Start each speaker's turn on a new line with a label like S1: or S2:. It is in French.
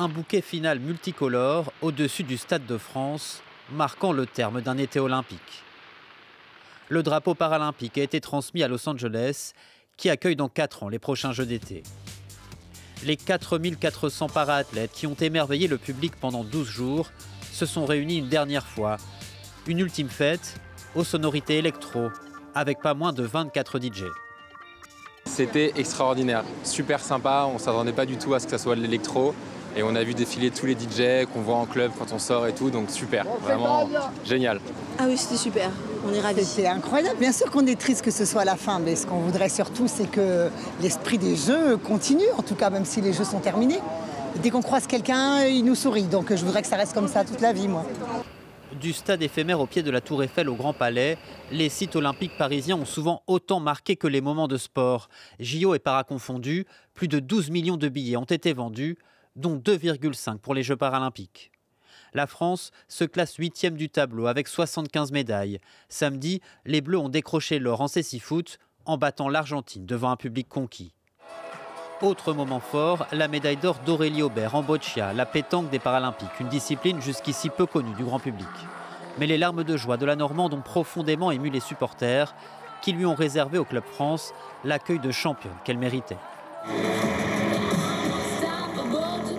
S1: Un bouquet final multicolore au-dessus du Stade de France, marquant le terme d'un été olympique. Le drapeau paralympique a été transmis à Los Angeles, qui accueille dans 4 ans les prochains Jeux d'été. Les 4400 para-athlètes qui ont émerveillé le public pendant 12 jours se sont réunis une dernière fois. Une ultime fête aux sonorités électro, avec pas moins de 24 DJ.
S2: C'était extraordinaire, super sympa, on ne s'attendait pas du tout à ce que ça soit de l'électro. Et on a vu défiler tous les DJ qu'on voit en club quand on sort et tout, donc super, vraiment génial.
S3: Ah oui, c'était super, on est ravis.
S4: C'était incroyable, bien sûr qu'on est triste que ce soit la fin, mais ce qu'on voudrait surtout, c'est que l'esprit des Jeux continue, en tout cas, même si les Jeux sont terminés. Dès qu'on croise quelqu'un, il nous sourit, donc je voudrais que ça reste comme ça toute la vie, moi.
S1: Du stade éphémère au pied de la Tour Eiffel au Grand Palais, les sites olympiques parisiens ont souvent autant marqué que les moments de sport. JO et para confondus, plus de 12 millions de billets ont été vendus, dont 2,5 pour les Jeux paralympiques. La France se classe 8e du tableau avec 75 médailles. Samedi, les Bleus ont décroché l'or en cécifoot en battant l'Argentine devant un public conquis. Autre moment fort, la médaille d'or d'Aurélie Aubert en boccia, la pétanque des Paralympiques, une discipline jusqu'ici peu connue du grand public. Mais les larmes de joie de la Normande ont profondément ému les supporters qui lui ont réservé au Club France l'accueil de championne qu'elle méritait.